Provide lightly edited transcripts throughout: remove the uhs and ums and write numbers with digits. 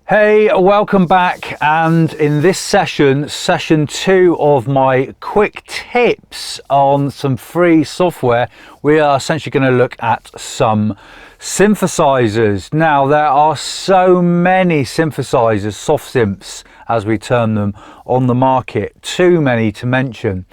Hey, welcome back, and in this session 2 of my quick tips on some free software, we are essentially going to look at some synthesizers. Now, there are so many synthesizers, soft synths as we term them, on the market, too many to mention.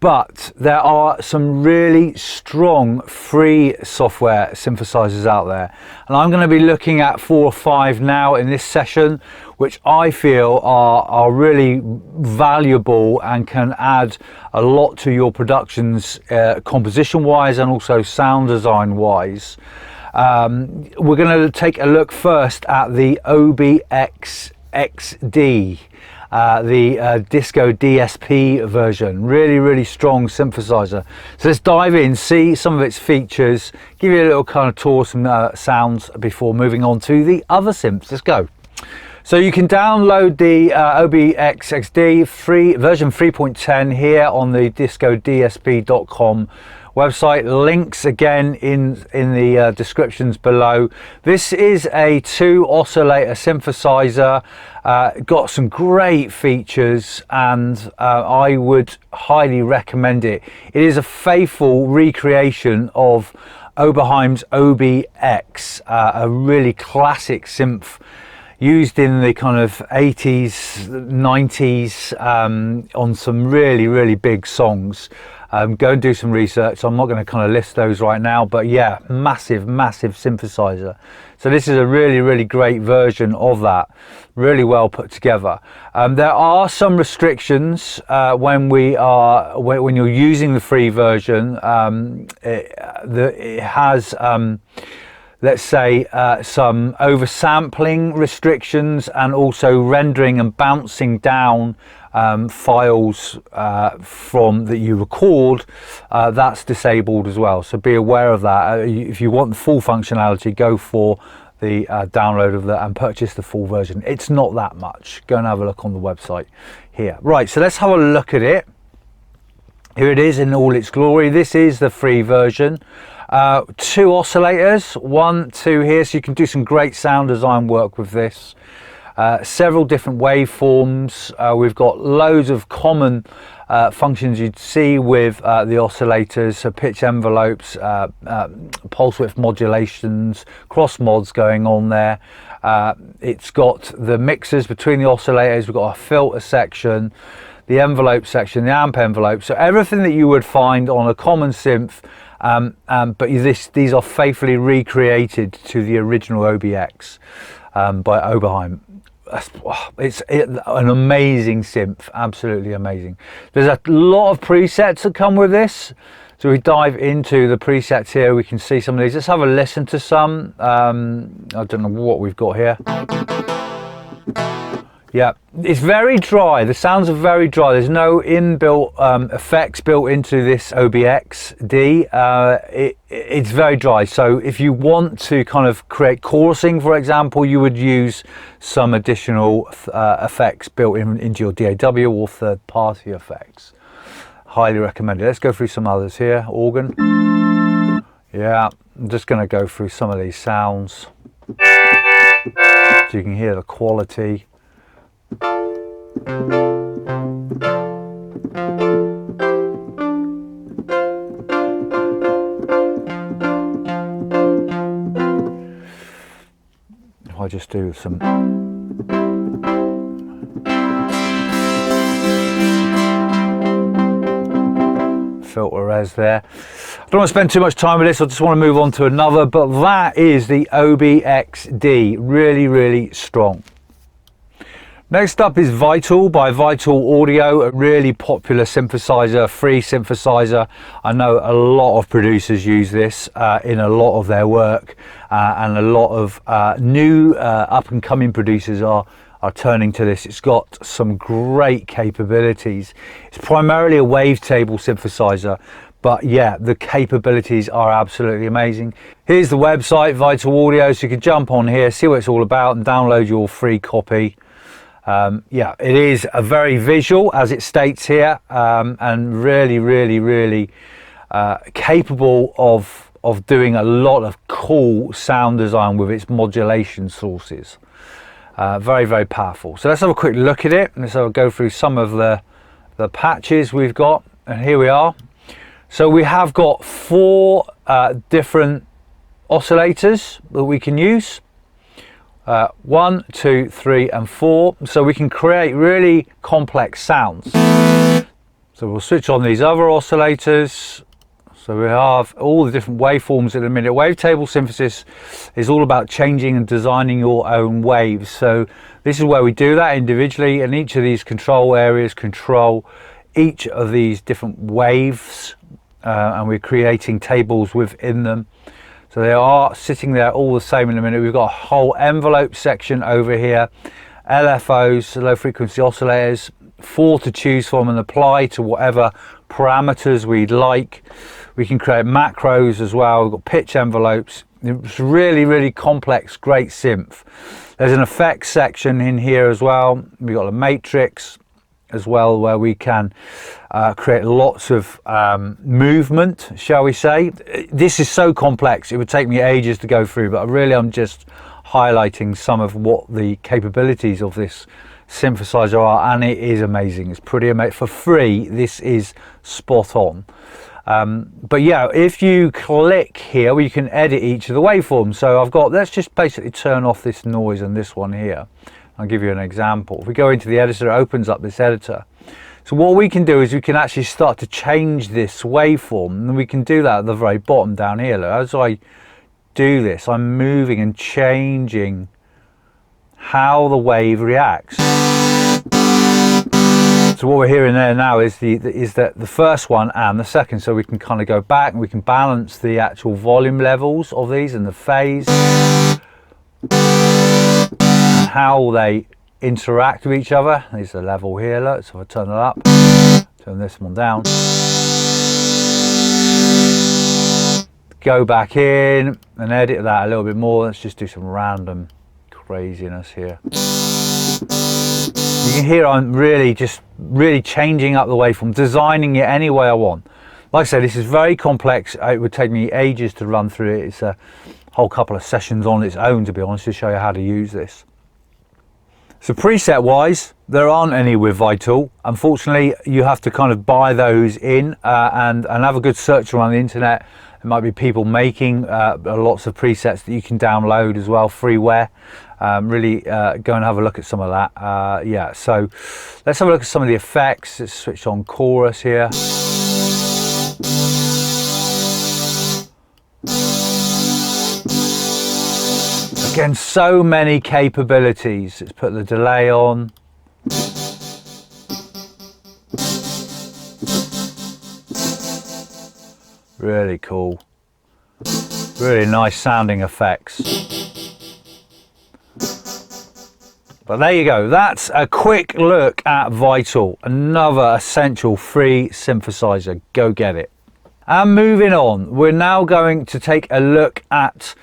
But there are some really strong free software synthesizers out there. And I'm going to be looking at 4 or 5 now in this session, which I feel are really valuable and can add a lot to your productions, composition wise and also sound design wise. We're going to take a look first at the OBX XD. The Disco DSP version, really strong synthesizer. So let's dive in, see some of its features, give you a little kind of tour, some sounds before moving on to the other synths. Let's go. So you can download the OBX XD free version 3.10 here on the discodsp.com website. Links again in the descriptions below. This is a 2 oscillator synthesizer, got some great features, and I would highly recommend it. It is a faithful recreation of Oberheim's OBX, a really classic synth used in the kind of 80s, 90s on some really big songs. Go and do some research. I'm not going to kind of list those right now, but yeah, massive synthesizer. So this is a really great version of that, really well put together. There are some restrictions when you're using the free version. It has let's say some oversampling restrictions, and also rendering and bouncing down files from that you record. That's disabled as well, so be aware of that. If you want the full functionality, go for the download of that and purchase the full version. It's not that much. Go and have a look on the website here. Right, so let's have a look at it. Here it is in all its glory. This is the free version. 2 oscillators, 1, 2 here, so you can do some great sound design work with this. Several different waveforms. We've got loads of common functions you'd see with the oscillators, so pitch envelopes, pulse width modulations, cross mods going on there. It's got the mixers between the oscillators. We've got a filter section, the envelope section, the amp envelope, so everything that you would find on a common synth, but these are faithfully recreated to the original OBX by Oberheim. It's an amazing synth, absolutely amazing. There's a lot of presets that come with this, so we dive into the presets here. We can see some of these. Let's have a listen to some. I don't know what we've got here. Yeah, it's very dry. The sounds are very dry. There's no inbuilt effects built into this OBX-D. It's very dry. So if you want to kind of create chorusing, for example, you would use some additional effects built into your DAW or third-party effects. Highly recommended. Let's go through some others here. Organ. Yeah, I'm just going to go through some of these sounds so you can hear the quality. If I just do some filter res there. I don't want to spend too much time with this, I just want to move on to another, but that is the OBX-D, really strong. Next up is Vital by Vital Audio, a really popular synthesizer, free synthesizer. I know a lot of producers use this in a lot of their work, and a lot of new up and coming producers are turning to this. It's got some great capabilities. It's primarily a wavetable synthesizer, but yeah, the capabilities are absolutely amazing. Here's the website, Vital Audio, so you can jump on here, see what it's all about, and download your free copy. Yeah, it is a very visual, as it states here, and really capable of doing a lot of cool sound design with its modulation sources. Very, very powerful. So let's have a quick look at it, and let's have a go through some of the patches we've got. And here we are. So we have got 4 different oscillators that we can use. 1, 2, 3 and 4. So we can create really complex sounds. So we'll switch on these other oscillators. So we have all the different waveforms in a minute. Wavetable synthesis is all about changing and designing your own waves. So this is where we do that individually, and each of these control areas control each of these different waves, and we're creating tables within them. So they are sitting there all the same in a minute. We've got a whole envelope section over here, LFOs, low frequency oscillators, 4 to choose from and apply to whatever parameters we'd like. We can create macros as well. We've got pitch envelopes. It's really, really complex, great synth. There's an effects section in here as well. We've got a matrix as well, where we can create lots of movement, shall we say. This is so complex, it would take me ages to go through, but really I'm just highlighting some of what the capabilities of this synthesizer are, and it is amazing. It's pretty amazing. For free, this is spot on. But yeah, if you click here, you can edit each of the waveforms. So I've got, let's just basically turn off this noise and this one here. I'll give you an example. If we go into the editor, it opens up this editor. So what we can do is we can actually start to change this waveform, and we can do that at the very bottom down here. Look, as I do this, I'm moving and changing how the wave reacts. So what we're hearing there now is the first one and the second. So we can kind of go back and we can balance the actual volume levels of these and the phase, and how they interact with each other. There's the level here, look. So if I turn it up, turn this one down, go back in and edit that a little bit more. Let's just do some random craziness here. You can hear I'm really changing up the waveform, designing it any way I want. Like I said, this is very complex. It would take me ages to run through it. It's a whole couple of sessions on its own, to be honest, to show you how to use this. So preset wise, there aren't any with Vital. Unfortunately, you have to kind of buy those in and have a good search around the internet. There might be people making lots of presets that you can download as well, freeware. Really go and have a look at some of that. Yeah, so let's have a look at some of the effects. Let's switch on chorus here. Again, so many capabilities. Let's put the delay on. Really cool. Really nice sounding effects. But there you go. That's a quick look at Vital, another essential free synthesizer. Go get it. And moving on, we're now going to take a look at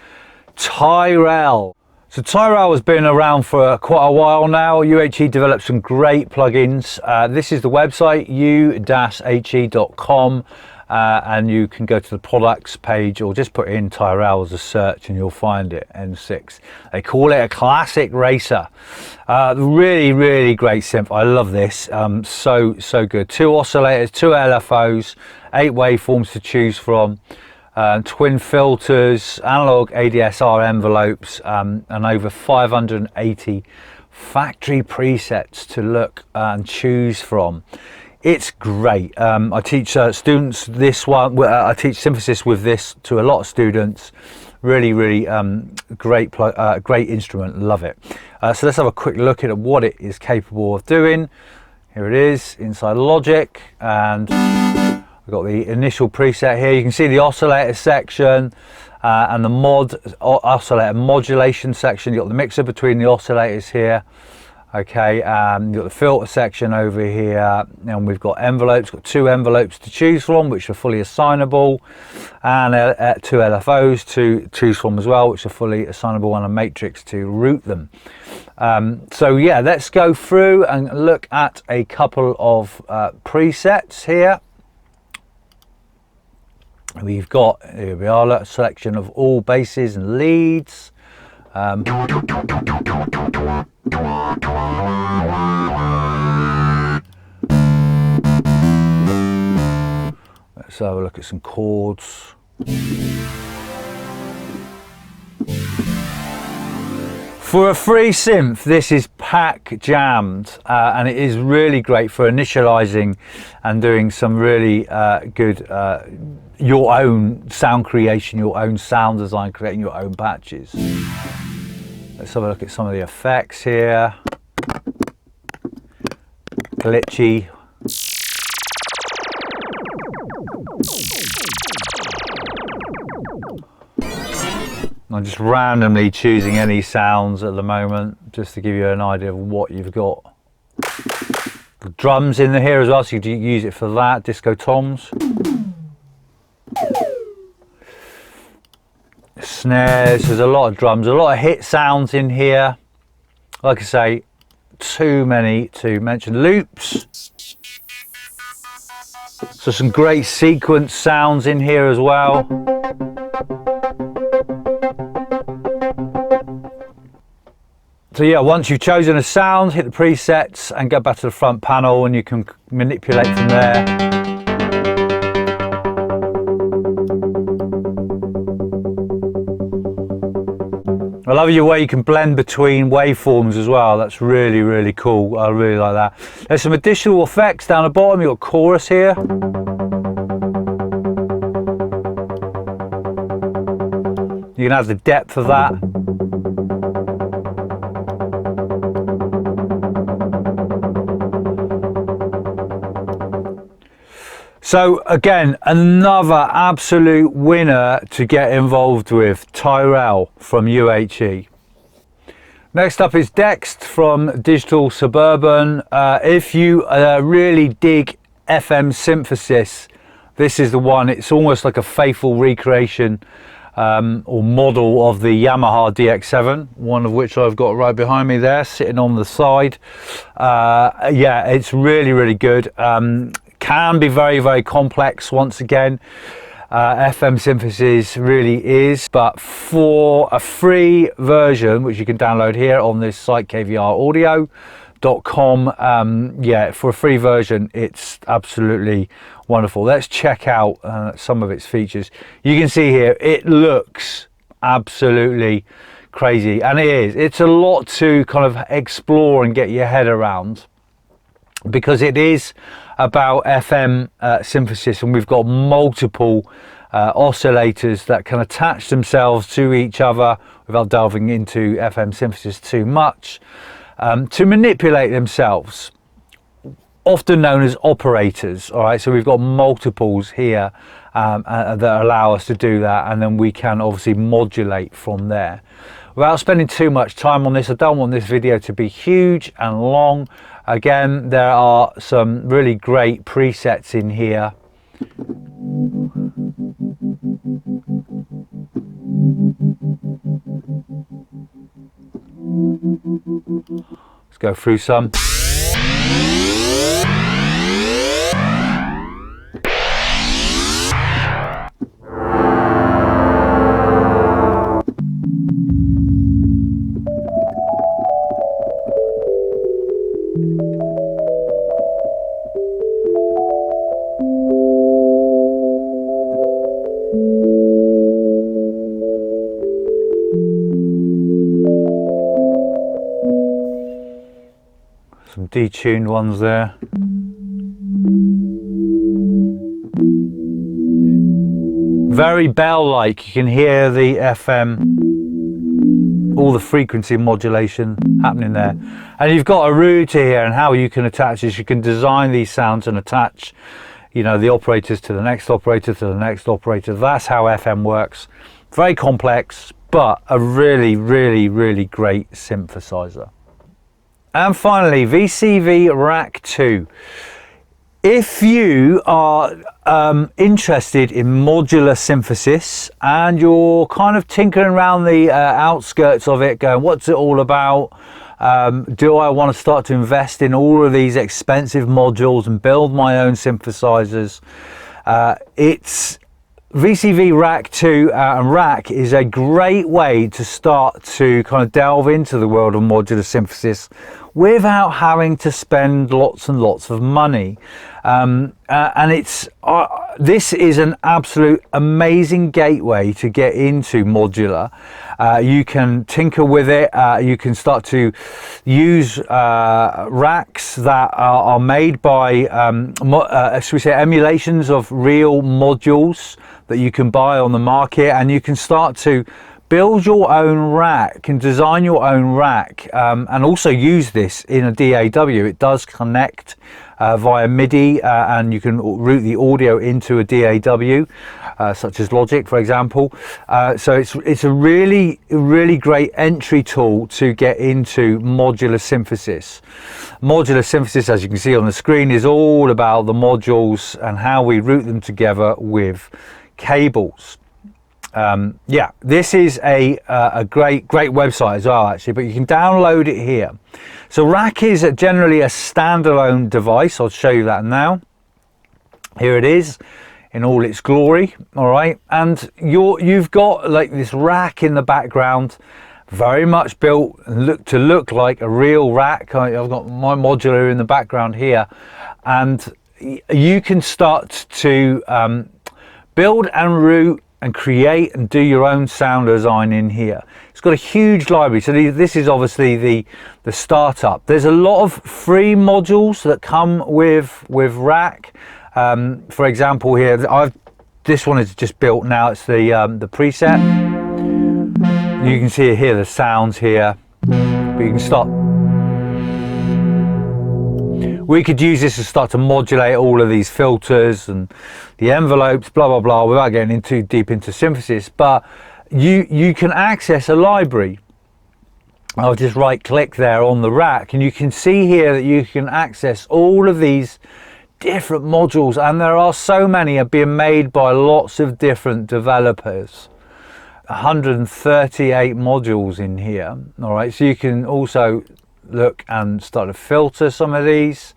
Tyrell. So Tyrell has been around for quite a while now. UHE developed some great plugins. This is the website, u-he.com, and you can go to the products page or just put in Tyrell as a search and you'll find it, N6. They call it a classic racer. Really, really great synth. I love this. So good. 2 oscillators, 2 LFOs, 8 waveforms to choose from. Twin filters, analog ADSR envelopes, and over 580 factory presets to look and choose from. It's great. I teach students this one. I teach synthesis with this to a lot of students. Really, really great instrument. Love it. So let's have a quick look at what it is capable of doing. Here it is inside Logic, and I've got the initial preset here. You can see the oscillator section and the oscillator modulation section. You've got the mixer between the oscillators here. Okay, you've got the filter section over here, and we've got envelopes. Got 2 envelopes to choose from, which are fully assignable, and 2 LFOs to choose from as well, which are fully assignable, and a matrix to route them. So yeah, let's go through and look at a couple of presets here. We've got, here we are, a selection of all basses and leads. Let's have a look at some chords. For a free synth, this is pack jammed, and it is really great for initializing and doing some really good your own sound creation, your own sound design, creating your own patches. Let's have a look at some of the effects here. Glitchy. I'm just randomly choosing any sounds at the moment, just to give you an idea of what you've got. The drums in here as well, so you can use it for that. Disco toms. Snares, there's a lot of drums, a lot of hit sounds in here. Like I say, too many to mention. Loops. So some great sequence sounds in here as well. So yeah, once you've chosen a sound, hit the presets and go back to the front panel and you can manipulate from there. I love your way you can blend between waveforms as well. That's really, really cool. I really like that. There's some additional effects down the bottom. You've got chorus here. You can have the depth of that. So again, another absolute winner to get involved with, Tyrell from UHE. Next up is Dext from Digital Suburban. If you really dig FM synthesis, this is the one. It's almost like a faithful recreation or model of the Yamaha DX7, one of which I've got right behind me there, sitting on the side. Yeah, it's really, really good. Can be very, very complex once again. FM synthesis really is, but for a free version, which you can download here on this site, kvraudio.com, yeah, for a free version, it's absolutely wonderful. Let's check out some of its features. You can see here, it looks absolutely crazy, and it is. It's a lot to kind of explore and get your head around, because it is about FM synthesis, and we've got multiple oscillators that can attach themselves to each other without delving into FM synthesis too much, to manipulate themselves, often known as operators. All right, so we've got multiples here that allow us to do that, and then we can obviously modulate from there. Without spending too much time on this, I don't want this video to be huge and long. Again, there are some really great presets in here. Let's go through some. Some detuned ones there. Very bell-like. You can hear the FM, all the frequency modulation happening there. And you've got a router here, and how you can attach this. You can design these sounds and attach, you know, the operators to the next operator to the next operator. That's how FM works. Very complex, but a really, really, really great synthesizer. And finally, VCV Rack 2. If you are interested in modular synthesis and you're kind of tinkering around the outskirts of it, going, what's it all about? Do I want to start to invest in all of these expensive modules and build my own synthesizers? It's VCV Rack 2 and Rack is a great way to start to kind of delve into the world of modular synthesis without having to spend lots and lots of money. And it's this is an absolute amazing gateway to get into modular. You can tinker with it. You can start to use racks that are made by should we say emulations of real modules that you can buy on the market, and you can start to build your own rack and design your own rack, and also use this in a DAW. It does connect via MIDI, and you can route the audio into a DAW, such as Logic, for example. So it's a really great entry tool to get into modular synthesis. Modular synthesis, as you can see on the screen, is all about the modules and how we route them together with cables. Yeah, this is a great website as well, actually, but you can download it here. So Rack is generally a standalone device. I'll show you that now. Here it is in all its glory. All right, and you've got like this rack in the background, very much built and to look like a real rack. I've got my modular in the background here, and you can start to build and route and create and do your own sound design in here. It's got a huge library. So this is obviously the startup. There's a lot of free modules that come with Rack. For example, here this one is just built now. It's the preset. You can see here the sounds here, but you can start. We could use this to start to modulate all of these filters and the envelopes, blah, blah, blah, without getting too deep into synthesis. But you can access a library. I'll just right click there on the rack, and you can see here that you can access all of these different modules. And there are so many are being made by lots of different developers. 138 modules in here. All right, so you can also look and start to filter some of these.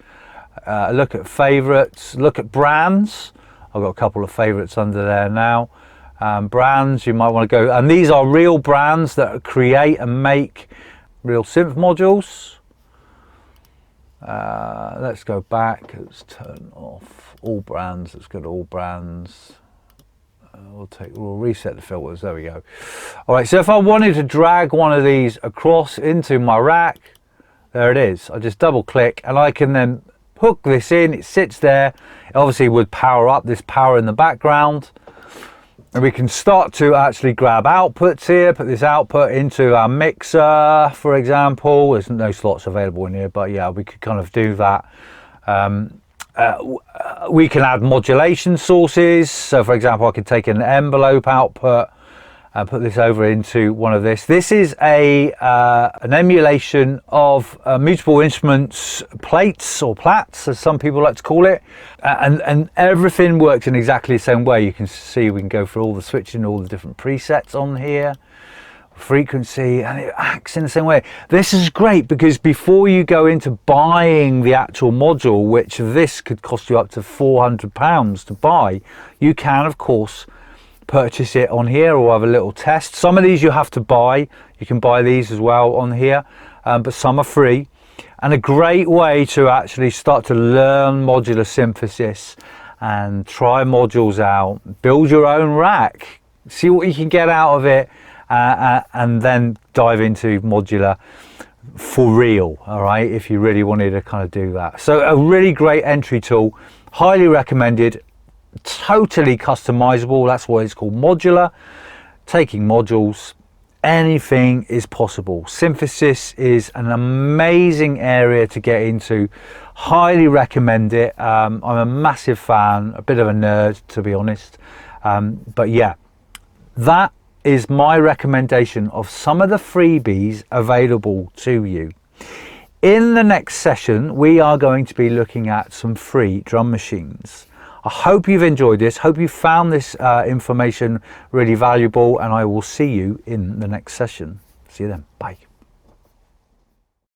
Look at favorites, look at brands. I've got a couple of favorites under there now. Brands you might want to go, and these are real brands that create and make real synth modules. Let's go back. Let's turn off all brands. Let's go to all brands. We'll reset the filters. There we go. All right, so if I wanted to drag one of these across into my rack, there it is. I just double click and I can then hook this in. It sits there. It obviously would power up this power in the background, and we can start to actually grab outputs here, put this output into our mixer, for example. There's no slots available in here, but yeah, we could kind of do that. We can add modulation sources. So for example, I could take an envelope output and put this over into one of this. This is an emulation of Musical Instruments plates, or plats, as some people like to call it. And everything works in exactly the same way. You can see we can go through all the switching, all the different presets on here, frequency, and it acts in the same way. This is great because before you go into buying the actual module, which this could cost you up to £400 to buy, you can of course purchase it on here or have a little test. Some of these you have to buy. You can buy these as well on here, but some are free, and a great way to actually start to learn modular synthesis and try modules out, build your own rack, see what you can get out of it, and then dive into modular for real. All right, if you really wanted to kind of do that. So a really great entry tool, highly recommended, totally customizable. That's why it's called modular. Taking modules, anything is possible. Synthesis is an amazing area to get into. Highly recommend it. I'm a massive fan, a bit of a nerd to be honest, but yeah, that is my recommendation of some of the freebies available to you. In the next session, we are going to be looking at some free drum machines. I hope you've enjoyed this. Hope you found this information really valuable, and I will see you in the next session. See you then. Bye.